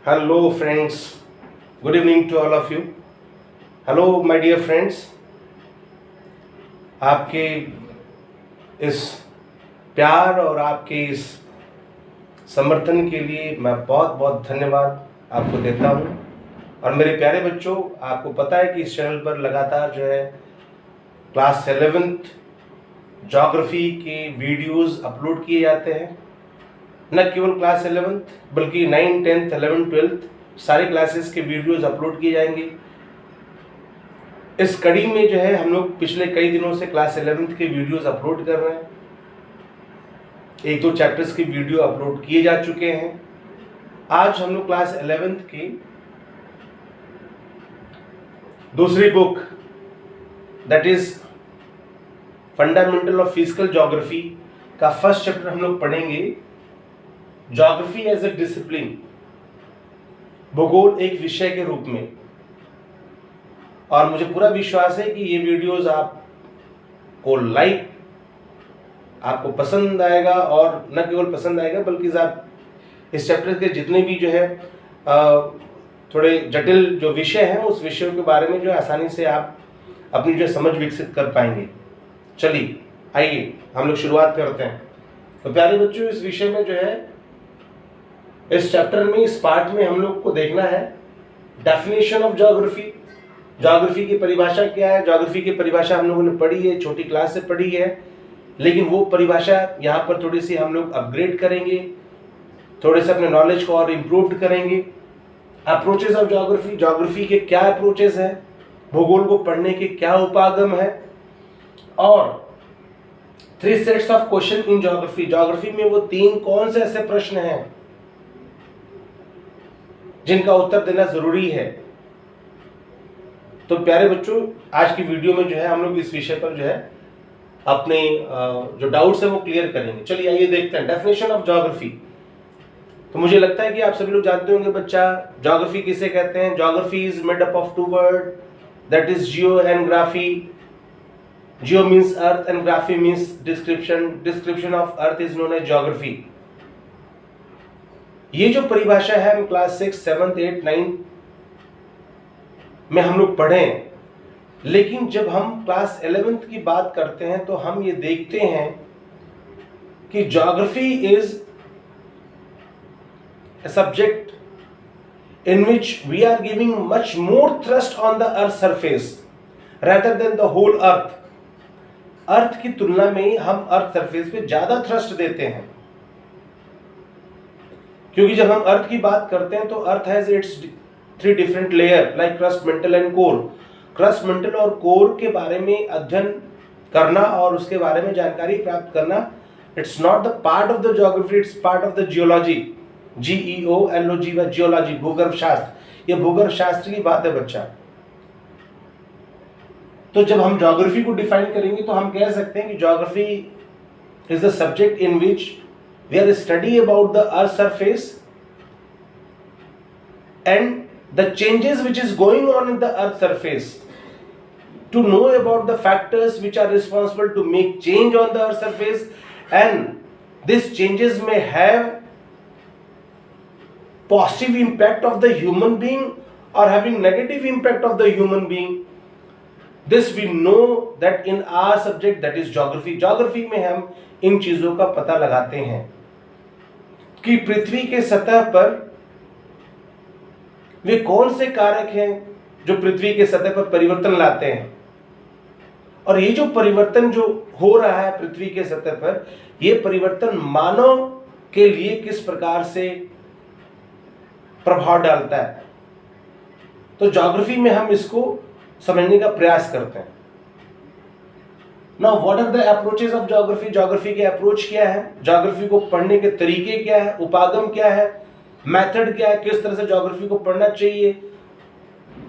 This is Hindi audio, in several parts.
Hello, friends. Good evening to all of you. Hello, my dear friends. आपके इस प्यार और आपके इस समर्थन के लिए मैं बहुत बहुत धन्यवाद आपको देता हूँ। और मेरे प्यारे बच्चों, आपको पता है कि इस चैनल पर लगातार जो है क्लास 11th ज्योग्राफी के वीडियोस अपलोड किए जाते हैं। न केवल क्लास 11th बल्कि 9, 10th, 11th, 12th सारे क्लासेस के वीडियोस अपलोड किए जाएंगे। इस कड़ी में जो है हम लोग पिछले कई दिनों से क्लास 11th के वीडियोस अपलोड कर रहे हैं। 1-2 चैप्टर्स की वीडियो अपलोड किए जा चुके हैं। आज हम लोग क्लास 11th की दूसरी book that is fundamental of physical geography का फर्स्ट चैप्टर हम लोग पढ़ेंगे। ज्योग्राफी एज ए डिसिप्लिन, भूगोल एक विषय के रूप में। और मुझे पूरा विश्वास है कि ये वीडियोस आपको आपको पसंद आएगा, और न केवल पसंद आएगा बल्कि आप इस चैप्टर के जितने भी जो है थोड़े जटिल जो विषय हैं उस विषयों के बारे में जो आसानी से आप अपनी जो समझ विकसित कर पाएंगे। चलिए आइए हम लोग शुरुआत करते हैं। तो प्यारे बच्चों, इस विषय में जो है इस चैप्टर में, इस पार्ट में हम लोग को देखना है डेफिनेशन ऑफ ज्योग्राफी। ज्योग्राफी की परिभाषा क्या है? ज्योग्राफी की परिभाषा हम लोगों ने पढ़ी है, छोटी क्लास से पढ़ी है, लेकिन वो परिभाषा यहाँ पर थोड़ी सी हम लोग अपग्रेड करेंगे, थोड़े से अपने नॉलेज को और इम्प्रूव करेंगे। अप्रोचेस ऑफ ज्योग्राफी, ज्योग्राफी के क्या अप्रोचेस हैं, भूगोल को पढ़ने के क्या उपागम है, और 3 sets of question in geography. Geography में वो 3 कौन से ऐसे प्रश्न हैं जिनका उत्तर देना जरूरी है। तो प्यारे बच्चों, आज की वीडियो में जो है हम लोग इस विषय पर जो है अपने जो डाउट्स हैं वो क्लियर करेंगे। चलिए आइए देखते हैं डेफिनेशन ऑफ ज्योग्राफी। तो मुझे लगता है कि आप सभी लोग जानते होंगे बच्चा, ज्योग्राफी किसे कहते हैं। Geography is made up of 2 word, that is geo and graphy. Geo means earth and graphy means description. Description of earth is known as geography. ये जो परिभाषा है हम क्लास 6, 7, 8, 9 में हम लोग पढ़ें, लेकिन जब हम क्लास 11th की बात करते हैं तो हम ये देखते हैं कि geography is a subject in which we are giving much more thrust on the earth surface rather than the whole earth. अर्थ की तुलना में हम अर्थ सरफेस पे ज्यादा थ्रस्ट देते हैं, क्योंकि जब हम अर्थ की बात करते हैं तो earth has its 3 different layer like crust, mental and core. Crust, mental और कोर के बारे में अध्ययन करना और उसके बारे में जानकारी प्राप्त करना, it's not the part of the geography, it's part of the geology. GEOLOG व जियोलॉजी, भूगर्भ शास्त्र। ये भूगर्भ शास्त्र की बात है बच्चा। तो जब हम ज्योग्राफी को डिफाइन करेंगे तो हम कह सकते हैं कि geography is the subject in which we are study about the earth surface and the changes which is going on in the earth surface, to know about the factors which are responsible to make change on the earth surface, and these changes may have positive impact of the human being or having negative impact of the human being. This we know that in our subject, that is geography. geography में हम इन चीजों का पता लगाते हैं कि पृथ्वी के सतह पर वे कौन से कारक हैं जो पृथ्वी के सतह पर परिवर्तन लाते हैं, और ये जो परिवर्तन जो हो रहा है पृथ्वी के सतह पर, ये परिवर्तन मानव के लिए किस प्रकार से प्रभाव डालता है। तो ज्योग्राफी में हम इसको समझने का प्रयास करते हैं। Now what are the approaches of geography. Geography के अप्रोच क्या है, ज्योग्राफी को पढ़ने के तरीके क्या है, उपागम क्या है, मेथड क्या है, किस तरह से ज्योग्राफी को पढ़ना चाहिए।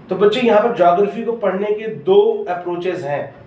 तो बच्चे, यहाँ पर ज्योग्राफी को पढ़ने के 2 अप्रोचेस हैं।